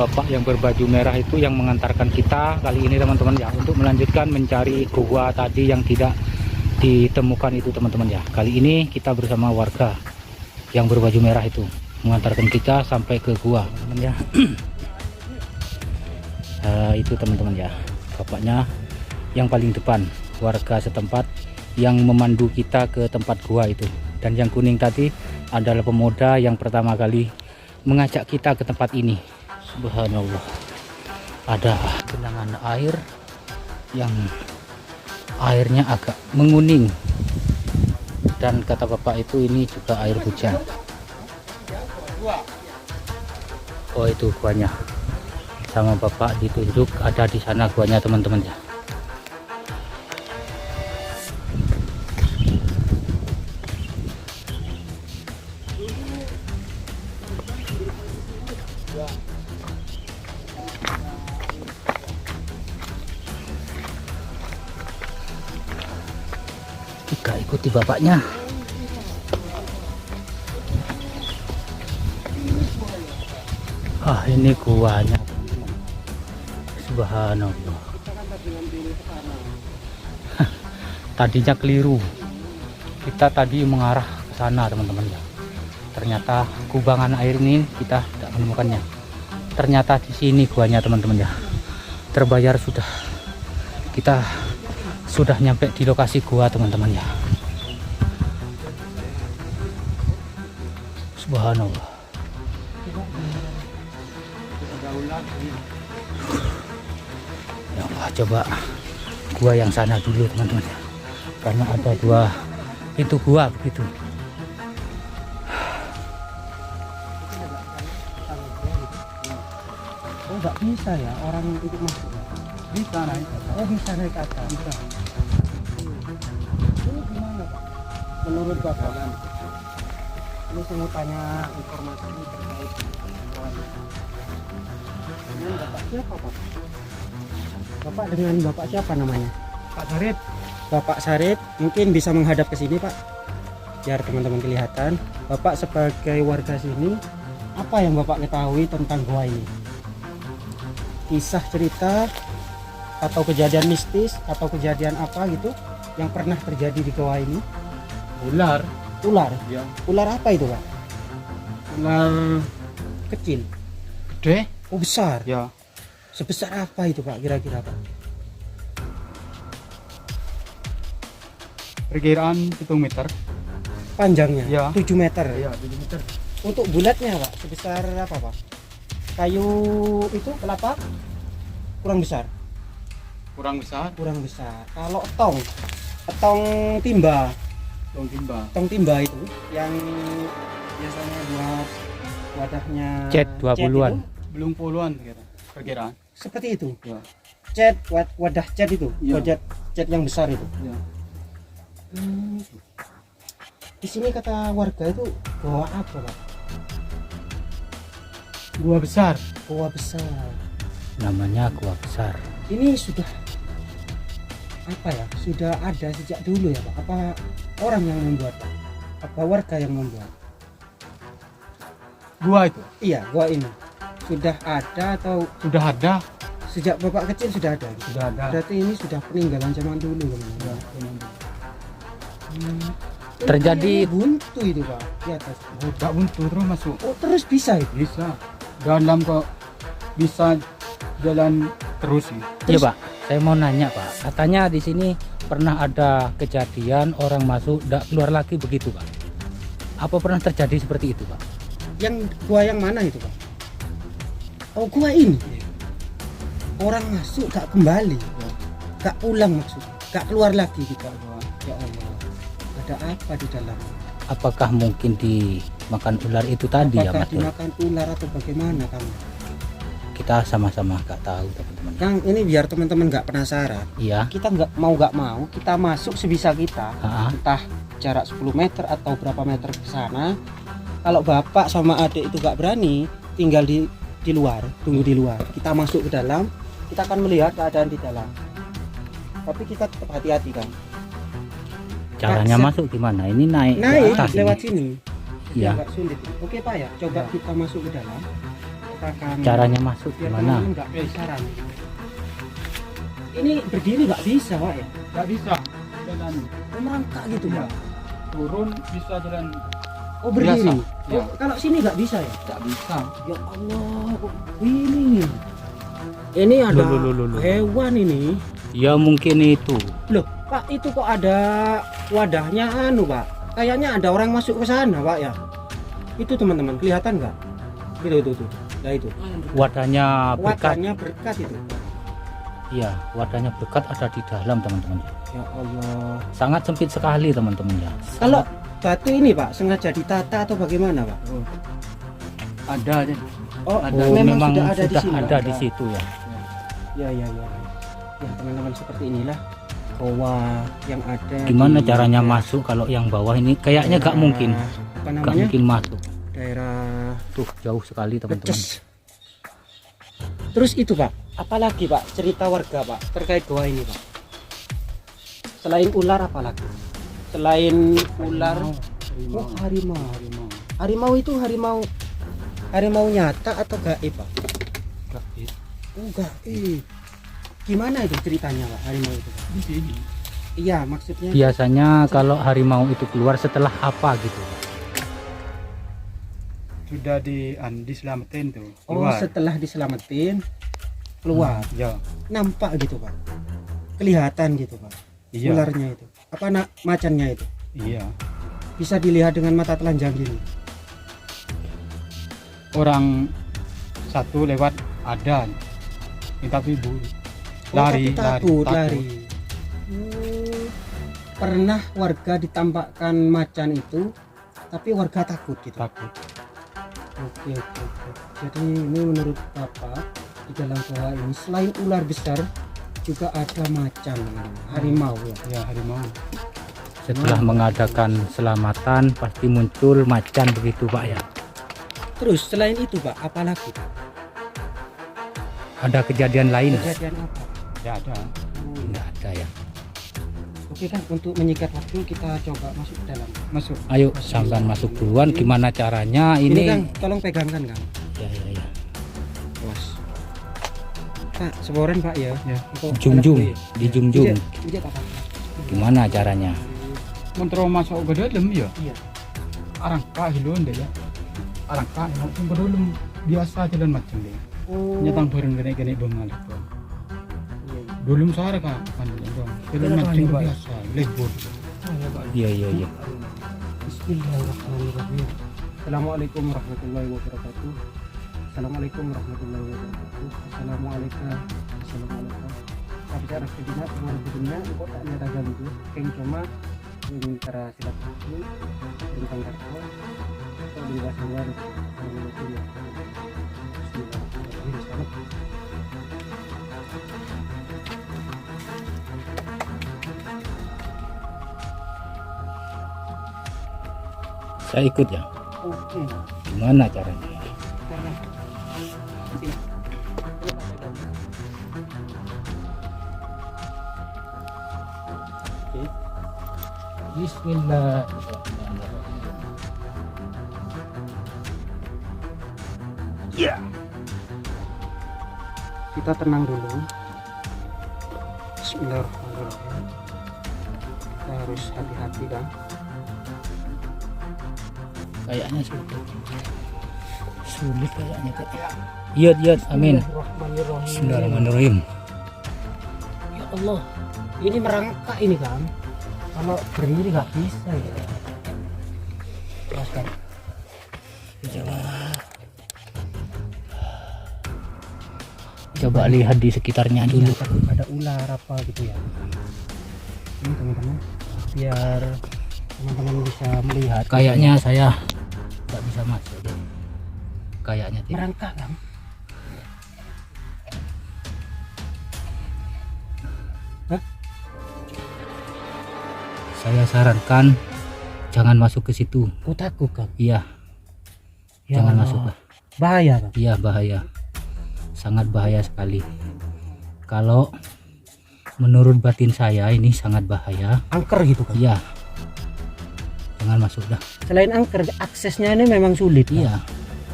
bapak yang berbaju merah itu yang mengantarkan kita kali ini teman-teman ya, untuk melanjutkan mencari gua tadi yang tidak ditemukan itu teman-teman ya. Kali ini kita bersama warga yang berbaju merah itu mengantarkan kita sampai ke gua teman ya. Itu teman-teman ya, bapaknya yang paling depan, warga setempat yang memandu kita ke tempat gua itu. Dan yang kuning tadi adalah pemuda yang pertama kali mengajak kita ke tempat ini. Subhanallah, ada genangan air yang airnya agak menguning, dan kata bapak itu ini juga air hujan. Oh, itu guanya, sama bapak ditunjuk ada di sana guanya teman-teman ya. Kita ikuti bapaknya. Ini guanya. Subhanallah. Tadinya keliru. Kita tadi mengarah ke sana teman-teman ya. Ternyata kubangan air ini kita tidak menemukannya. Ternyata di sini guanya teman-teman ya. Terbayar sudah. Kita sudah nyampe di lokasi gua teman-teman ya. Subhanallah. Ya Allah, coba gua yang sana dulu teman-teman ya, karena ada dua pintu gua begitu. Oh, nggak bisa ya orang itu masuk. Bisa naik. Oh, bisa naik ke atas. Bisa. Ini gimana Pak? Menurut Bapak, ini saya mau tanya informasi terkait dengan Bapak siapa Pak? Bapak dengan Bapak siapa namanya? Pak Sarit. Bapak Sarit, mungkin bisa menghadap ke sini Pak, biar teman-teman kelihatan. Bapak sebagai warga sini, apa yang Bapak ketahui tentang gua ini? Kisah cerita atau kejadian mistis atau kejadian apa gitu yang pernah terjadi di gua ini? Ular. Ular? Ya. Ular apa itu Pak? Ular Kecil? gede. Oh, besar? Ya. Sebesar apa itu Pak kira-kira Pak? Perkiraan 1 meter. Panjangnya? Ya. 7 meter? Ya, 7 meter. Untuk bulatnya Pak sebesar apa Pak? Kayu itu kelapa? Kurang besar? Kurang besar. Kurang besar. Kalau tong timba, Tong timba. tong timba itu yang biasanya buat wadahnya Cat 20-an. itu, Belum puluhan perkiraan. seperti itu. Ya. Cat wadah cat itu, Ya. wadah cat yang besar itu. Ya. Di sini kata warga itu gua apa Pak? Gua besar. Gua besar. Namanya gua besar. Ini sudah apa ya? Sudah ada sejak dulu ya Pak? Apa orang yang membuat Pak? Apa warga yang membuat? Gua itu Iya, gua ini sudah ada atau sudah ada. sejak Bapak kecil sudah ada? Sudah ada. Berarti ini sudah peninggalan zaman dulu teman-teman. Terjadi Buntu itu Pak di atas. Oh, tak buntu terus masuk. Oh, terus bisa itu? Bisa. Dalam kok bisa jalan terus sih. Iya Pak, saya mau nanya Pak. Katanya di sini pernah ada kejadian orang masuk tidak keluar lagi begitu Pak. Apa pernah terjadi seperti itu Pak? Yang gua yang mana itu Pak? Oh, gua ini. Orang masuk gak kembali, gak pulang maksudnya, gak keluar lagi gitu. Ya Allah, ada apa di dalam? Apakah mungkin dimakan ular itu tadi ya Apakah Mas? dimakan ular atau bagaimana Kang? Kita sama-sama gak tahu teman-teman. Kang, ini biar teman-teman gak penasaran. Iya. Kita nggak mau, kita masuk sebisa kita. Entah jarak 10 meter atau berapa meter ke sana. Kalau bapak sama adik itu gak berani, tinggal di luar, tunggu di luar. Kita masuk ke dalam, kita akan melihat keadaan di dalam. Tapi kita tetap hati-hati kan. Caranya Pak, masuk gimana? Ini naik ke Naik atas lewat ini. sini. Iya. Agak sulit. Oke Pak ya, coba kita masuk ke dalam. katakan caranya masuk biar gimana? teman-teman nggak penasaran. Ini berdiri nggak bisa pak ya? Nggak bisa jalan Merangkak gitu Iya. pak. turun, bisa jalan Oh berdiri. Biasa, Oh ya. kalau sini nggak bisa ya? nggak bisa. Ya Allah, kok ini. Ini ada Loh. hewan ini. Ya mungkin itu. Loh, Pak, itu kok ada wadahnya anu, Pak. Kayaknya ada orang masuk ke sana, Pak ya. Itu teman-teman, kelihatan nggak? Itu. Nah itu. Wadahnya berkat. Wadahnya berkat itu. Iya, wadahnya berkat ada di dalam teman-teman. Ya Allah. Sangat sempit sekali teman-teman ya. Kalau batu ini, Pak, sengaja ditata atau bagaimana, Pak? Ada Oh, Ada. Memang sudah sudah sini, ada Pak? di situ ya. Ya. Ya, teman-teman seperti inilah goa yang ada. Gimana di caranya daerah- masuk kalau yang bawah ini kayaknya nggak daerah- mungkin, Apa nggak namanya? mungkin masuk. Daerah Tuh jauh sekali teman-teman. Leces. Terus itu Pak, apalagi Pak cerita warga Pak terkait goa ini Pak? Selain ular apalagi? Selain ular, oh harimau. Harimau itu harimau nyata atau gaib Pak? Gaib. Oh gaib. Gimana itu ceritanya Pak harimau itu Pak? Di sini. Iya maksudnya. Biasanya kalau harimau itu keluar setelah apa gitu? Sudah diselamatin tuh. Oh Keluar. setelah diselamatin keluar, Ya. nampak gitu Pak? Kelihatan gitu Pak? Iya. Ularnya itu apa macannya itu Iya. bisa dilihat dengan mata telanjang gini. Orang satu lewat ada. Ini tapi bu Tapi lari. takut lari. Pernah warga ditampakkan macan itu tapi warga takut gitu. Takut. Oke. Jadi ini menurut Bapak di dalam goa ini selain ular besar juga ada macan harimau ya. Ya harimau. Setelah mengadakan selamatan pasti muncul macan begitu Pak ya. Terus selain itu Pak apalagi Pak? Ada kejadian lain? Kejadian apa? Ya ada. Nggak ada ya. Oke kan untuk menyikat waktu kita coba masuk ke dalam. Masuk. Ayo sampean masuk duluan. Gimana caranya Ini ini? kan tolong pegangkan Kang. Ya. Bos. Pak, seboran Pak ya. Ya. Untuk Jungjung, anak boleh. dijungjung. Injek apa? Gimana caranya? Mentero masuk ke dalam ya. Iya. Arang kak hilon deh ya. Arang kak yang belum biasa jalan macam deh. Oh. Nyatang bareng gini bengal itu. Iya. Belum sore kak panjang dong. Jalan Jalan macam panjang, Pak. biasa. Lebur. Iya. Bismillahirrahmanirrahim. Assalamualaikum warahmatullahi wabarakatuh. Assalamualaikum warahmatullahi wabarakatuh. Assalamualaikum. Tapi saya harus kedina, semua kedina, kok tak nyata ganti. Keng cuma ingin cara silaturahmi tentang kartu. Kok di bahasa luar. Bismillahirrahmanirrahim. Saya ikut ya. Oke. Gimana caranya? Bismillah. Kita tenang dulu. Bismillahirrahmanirrahim. Kita harus hati-hati kan. Kayaknya sulit kayaknya Kak. Iya, amin. Bismillahirrahmanirrahim. Bismillahirrahmanirrahim. Ya Allah, ini merangkak ini kan. Kalau berdiri nggak bisa ya. Teruskan. Coba lihat di sekitarnya dulu. Ada ular apa gitu ya. Ini teman-teman, biar teman-teman bisa melihat. Kayaknya saya nggak bisa masuk deh. Kayaknya tidak. Merangkak kan. Saya sarankan jangan masuk ke situ. Ku takut kan. Iya, Ya jangan Allah. masuk Pak. Bahaya kan. Iya, bahaya. Sangat bahaya sekali. Kalau menurut batin saya ini sangat bahaya. Angker gitu kan. Iya. Jangan masuk dah. Selain angker, aksesnya ini memang sulit. Kan? Iya.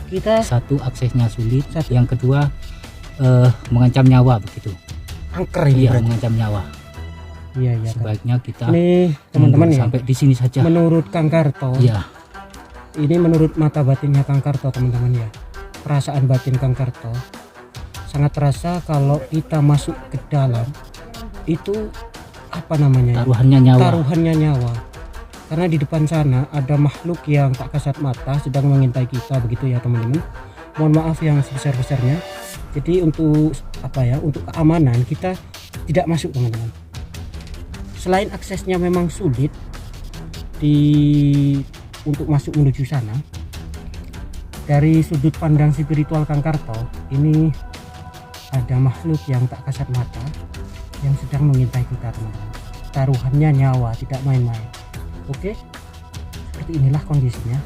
kita Satu, aksesnya sulit. Satu. Yang kedua, mengancam nyawa begitu. angker ini Iya, berarti. mengancam nyawa. Iya, iya. Kang. Sebaiknya kita Ini teman-teman mundur ya, sampai di sini saja. menurut Kang Karto, Iya, ini menurut mata batinnya Kang Karto teman-teman ya, perasaan batin Kang Karto sangat terasa kalau kita masuk ke dalam itu apa namanya ya? taruhannya nyawa. Taruhannya nyawa, karena di depan sana ada makhluk yang tak kasat mata sedang mengintai kita begitu ya teman-teman. Mohon maaf yang sebesar-besarnya. Jadi untuk apa ya, untuk keamanan kita tidak masuk teman-teman. Selain aksesnya memang sulit untuk masuk menuju sana, dari sudut pandang spiritual Kang Karto ini ada makhluk yang tak kasat mata yang sedang mengintai kita teman-teman. Taruhannya nyawa, tidak main-main. Oke, seperti inilah kondisinya.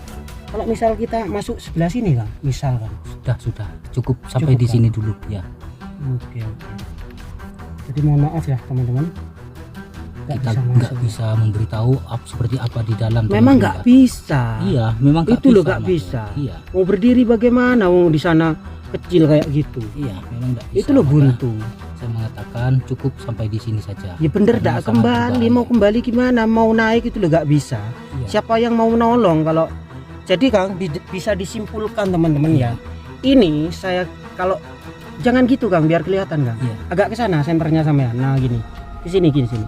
Kalau misal kita masuk sebelah sini Kang, misal kan. Sudah cukup sampai Cukup, di Kang. sini dulu ya. Oke. Jadi mohon maaf ya teman-teman. Kita nggak bisa memberitahu seperti apa di dalam. Memang teman-teman, nggak ya. bisa. Iya, memang nggak Itu loh nggak Mas. bisa. Iya, Mau berdiri bagaimana? Mau di sana kecil kayak gitu. iya, memang nggak bisa. Itu loh Maka buntu. Saya mengatakan cukup sampai di sini saja. Ya bener Karena dak sangat kembali. berbahaya. Mau kembali gimana? Mau naik itu loh nggak bisa. Iya. Siapa yang mau menolong kalau? Jadi Kang bisa disimpulkan teman-teman ya. Ini saya kalau jangan gitu Kang, biar kelihatan Kang. Iya. Agak ke sana senternya sampean. Nah gini, di sini gini sini.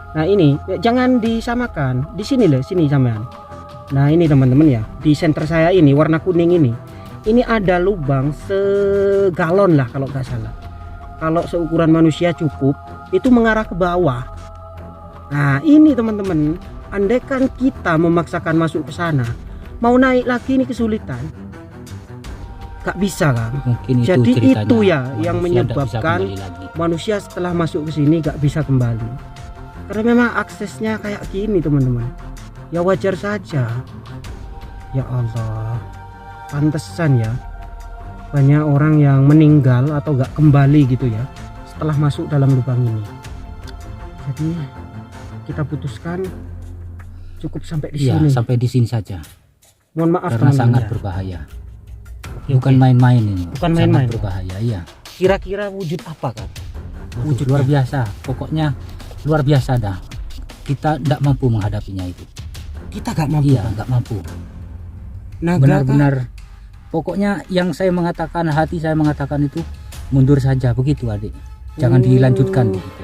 Nah ini jangan disamakan. Di sini loh, sini sampean. Nah ini teman-teman ya, di senter saya ini warna kuning ini ada lubang segalon lah kalau nggak salah. Kalau seukuran manusia cukup, itu mengarah ke bawah. Nah ini teman-teman, andaikan kita memaksakan masuk ke sana, mau naik lagi ini kesulitan, nggak bisa Kang. Mungkin itu Jadi ceritanya. itu ya yang Manusia nggak bisa menyebabkan kembali lagi. manusia setelah masuk ke sini nggak bisa kembali, karena memang aksesnya kayak gini teman-teman. Ya wajar saja. Ya Allah, pantesan ya banyak orang yang meninggal atau nggak kembali gitu ya setelah masuk dalam lubang ini. Jadi kita putuskan cukup sampai di Iya, sini. sampai di sini saja. Mohon maaf Karena teman-teman sangat ya. berbahaya. Oke, Bukan oke. main-main ini. Bukan Sangat main-main. berbahaya, iya. Kira-kira wujud apa Kang? Wujud luar biasa. Pokoknya luar biasa dah. Kita tidak mampu menghadapinya itu. Kita nggak mampu. Iya, nggak mampu. Naga Benar-benar. Pokoknya yang saya mengatakan, hati saya mengatakan itu mundur saja begitu adik. Jangan dilanjutkan begitu.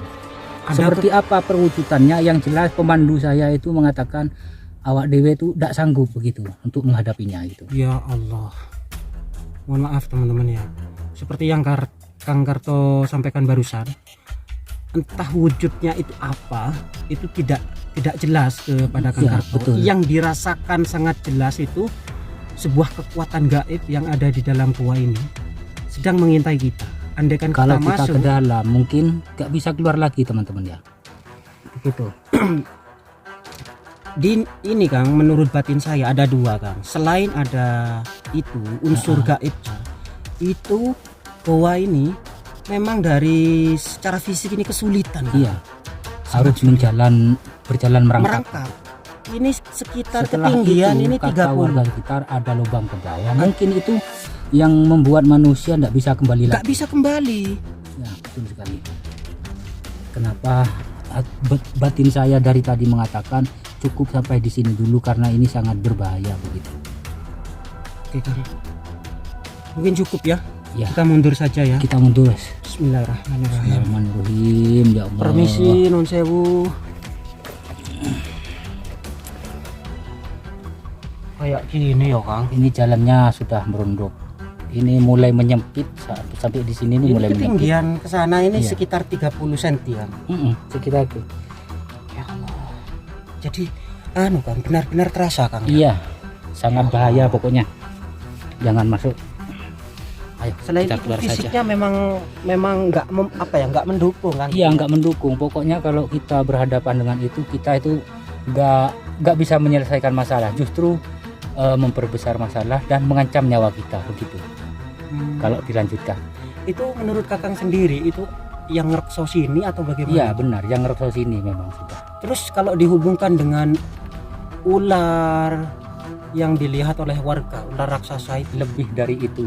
Ada Seperti apa perwujudannya, yang jelas pemandu saya itu mengatakan awak dewe itu tidak sanggup begitu untuk menghadapinya itu. Ya Allah, mohon maaf teman-teman ya. Seperti yang Kang Karto sampaikan barusan, entah wujudnya itu apa, itu tidak jelas kepada Kang Ya, Karto. betul. Yang dirasakan sangat jelas itu sebuah kekuatan gaib yang ada di dalam gua ini sedang mengintai kita. Andaikan Kalau kita kita masuk ke dalam mungkin nggak bisa keluar lagi teman-teman ya. Begitu. ini Kang, menurut batin saya ada dua Kang. Selain ada itu unsur gaibnya, itu gua ini memang dari secara fisik ini kesulitan Kang. Iya. Harus berjalan merangkak. Merangkak. Ini sekitar Setelah ketinggian itu, ini kata 30. warga sekitar ada lubang ke bawah. Mungkin itu yang membuat manusia tidak bisa kembali Nggak lagi. bisa kembali. Ya, betul sekali. Kenapa batin saya dari tadi mengatakan cukup sampai di sini dulu karena ini sangat berbahaya begitu. Oke Kang. Mungkin cukup ya. Ya, Kita mundur saja ya. kita mundur. Bismillahirrahmanirrahim. Bismillahirrahmanirrahim. Ya Allah. Permisi non sewu. Kayak gini ya Kang. Ini jalannya sudah merunduk. Ini mulai menyempit sampai di sini ini mulai menyempit. Ketinggian ke sana ini Iya. sekitar 30 cm Kang. Sekitar itu. Ya Allah. Jadi Kang benar-benar terasa Kang. Iya, sangat bahaya pokoknya. Jangan masuk. Ayo, Selain kita itu keluar saja. fisiknya memang nggak mendukung kan? Iya, nggak mendukung. Pokoknya kalau kita berhadapan dengan itu, kita itu nggak bisa menyelesaikan masalah. Justru memperbesar masalah dan mengancam nyawa kita begitu. Kalau dilanjutkan. Itu menurut Kakang sendiri itu yang ngerekso sini atau bagaimana? Iya benar, yang ngerekso sini memang sudah. Terus kalau dihubungkan dengan ular yang dilihat oleh warga, ular raksasa itu? Lebih dari itu.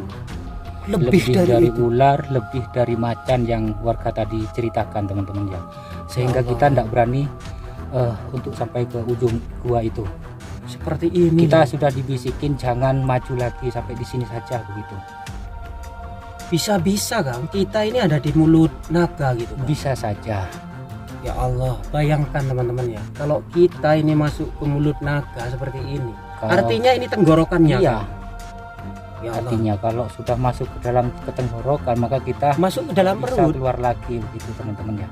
Lebih dari itu. ular, lebih dari macan yang warga tadi ceritakan teman-teman ya. Sehingga Allah. kita tidak berani untuk sampai ke ujung gua itu. Seperti ini. Kita sudah dibisikin jangan maju lagi, sampai di sini saja begitu. Bisa-bisa kan kita ini ada di mulut naga gitu kan? Bisa saja. Ya Allah, bayangkan teman-teman ya, kalau kita ini masuk ke mulut naga seperti ini, artinya ini tenggorokannya Iya. kan? Ya Allah. Artinya kalau sudah masuk ke dalam tenggorokan maka kita Masuk ke dalam bisa perut. keluar lagi begitu teman-teman ya.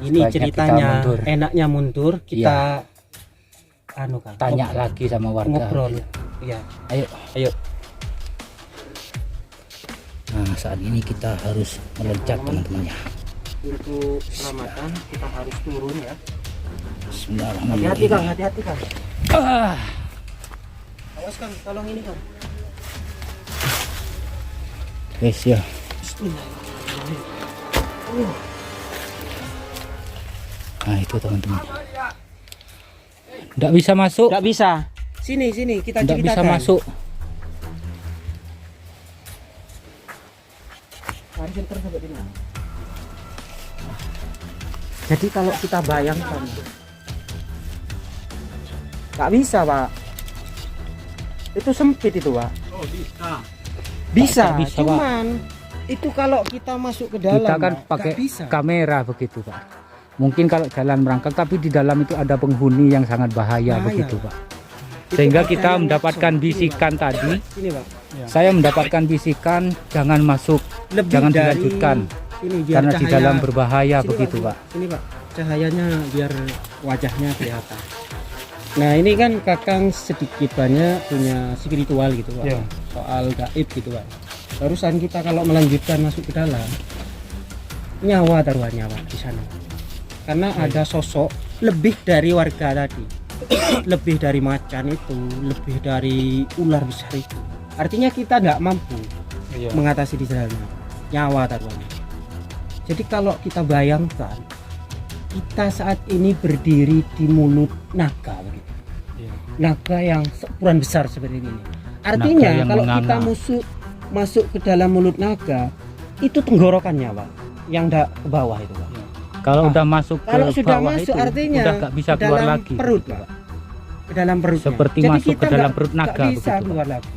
Ini Sebaiknya ceritanya kita mundur. enaknya mundur, kita anu kan, Tanya lagi sama warga. ngobrol. Iya. Ayo. Ayo. Nah, saat ini kita harus meloncat teman-teman ya. Untuk selamatan kita harus turun ya. Bismillahirrahmanirrahim. Hati-hati Kang, hati-hati Kang. Ah. Awas Kang, tolong ini Kang. Guys ya. Bismillahirrahmanirrahim. Nah, itu teman-teman. Nggak bisa masuk. Nggak bisa. Sini kita Nggak bisa ceritakan. masuk. Jadi kalau kita bayangkan, nggak bisa Pak. Itu sempit itu Pak. Oh bisa. Bisa, Tak bisa, cuman itu kalau kita masuk ke dalam Kita kan Pak, pakai nggak bisa. kamera begitu Pak. Mungkin kalau jalan merangkak, tapi di dalam itu ada penghuni yang sangat bahaya, Bahaya. begitu Pak. Itu Sehingga ada kita yang mendapatkan masuk. Ini, bisikan tadi. Ini Pak, Saya mendapatkan bisikan jangan masuk, lebih jangan dari dilanjutkan ini biar karena di cahaya- dalam berbahaya Sini, begitu Pak. Pak. Sini Pak, cahayanya biar wajahnya kelihatan. Nah ini kan Kakang sedikit banyak punya spiritual gitu Pak, Iya. soal gaib gitu Pak. Barusan kita kalau melanjutkan masuk ke dalam, nyawa taruhannya Pak di sana. Karena ada sosok lebih dari warga tadi, lebih dari macan itu, lebih dari ular besar itu. Artinya kita nggak mampu Iya. mengatasi di dalamnya, nyawa taruhannya. Jadi kalau kita bayangkan kita saat ini berdiri di mulut naga begitu. Iya. Naga yang seukuran besar seperti ini. Artinya Naga yang kalau menganga. kita masuk ke dalam mulut naga, itu tenggorokannya Pak, yang ke bawah itu Pak. Kalau Pak, udah masuk ke Kalau sudah bawah masuk itu, artinya udah nggak bisa ke keluar dalam lagi. perut begitu, Pak. Ke dalam perutnya. Seperti Jadi masuk kita ke dalam nggak- perut naga nggak bisa begitu, Pak. keluar lagi.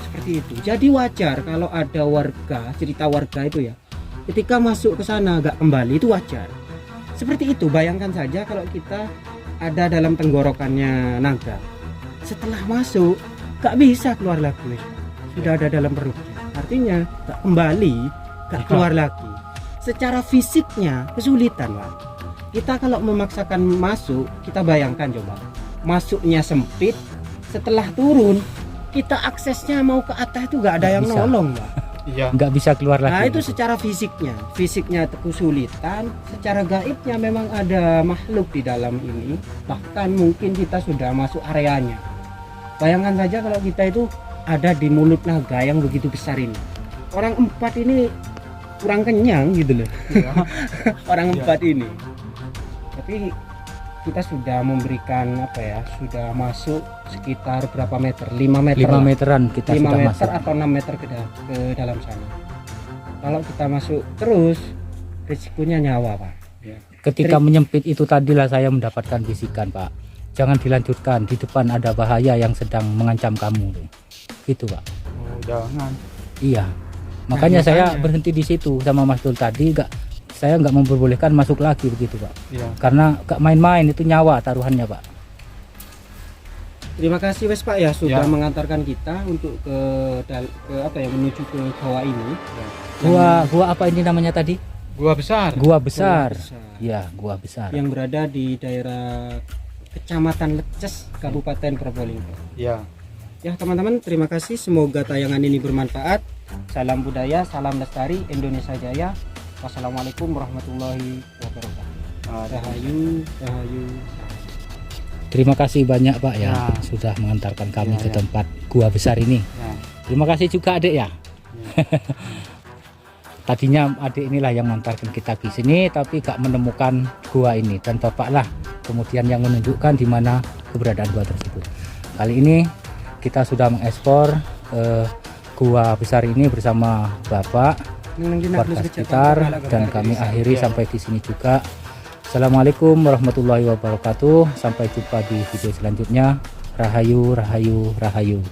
Seperti itu. Jadi wajar kalau ada warga, cerita warga itu ya, ketika masuk ke sana nggak kembali itu wajar. Seperti itu, bayangkan saja kalau kita ada dalam tenggorokannya naga. Setelah masuk nggak bisa keluar lagi, wes. Sudah ada dalam perutnya. Artinya nggak kembali, nggak keluar lagi. Secara fisiknya kesulitan Pak. Kita kalau memaksakan masuk, kita bayangkan coba, masuknya sempit, setelah turun kita aksesnya mau ke atas itu nggak ada Nggak yang bisa. nolong Pak. Iya. Nggak bisa keluar lagi. Nah itu gitu. secara fisiknya kesulitan. Secara gaibnya memang ada makhluk di dalam ini, bahkan mungkin kita sudah masuk areanya. Bayangkan saja kalau kita itu ada di mulut naga yang begitu besar ini. Orang 4 ini kurang kenyang gitu loh. Iya. Orang Iya. 4 ini. Tapi kita sudah memberikan apa ya, sudah masuk sekitar berapa meter? 5 meter 5 lah. meteran kita 5 sudah meter masuk. atau 6 meter ke dalam sana. Kalau kita masuk terus, risikonya nyawa Pak. Ketika menyempit itu tadilah saya mendapatkan bisikan Pak. Jangan dilanjutkan, di depan ada bahaya yang sedang mengancam kamu. Gitu Pak. Oh, jangan. Iya. Makanya saya makanya. berhenti di situ sama Mas Dul tadi. Saya nggak memperbolehkan masuk lagi begitu Pak. Iya. Karena nggak main-main, itu nyawa taruhannya Pak. Terima kasih wes Pak ya sudah Ya. mengantarkan kita untuk ke apa ya, menuju ke gua ini. Gua apa ini namanya tadi? Gua besar. Gua besar. Gua besar. Ya, gua besar. Yang berada di daerah Kecamatan Leces, Kabupaten Probolinggo. Iya. Ya teman-teman, terima kasih. Semoga tayangan ini bermanfaat. Salam budaya, salam lestari, Indonesia Jaya. Wassalamualaikum warahmatullahi wabarakatuh. Rahayu, rahayu. Terima kasih banyak Pak ya, Ya. sudah mengantarkan kami Ya, ke ya. tempat gua besar ini. Ya. Terima kasih juga Adik ya. Tadinya adik inilah yang mengantarkan kita ke sini, tapi gak menemukan gua ini, dan bapaklah kemudian yang menunjukkan di mana keberadaan gua tersebut. Kali ini kita sudah mengekspor gua besar ini bersama Bapak, warga sekitar, dan kami akhiri sampai di sini juga. Assalamualaikum warahmatullahi wabarakatuh. Sampai jumpa di video selanjutnya. Rahayu, rahayu, rahayu.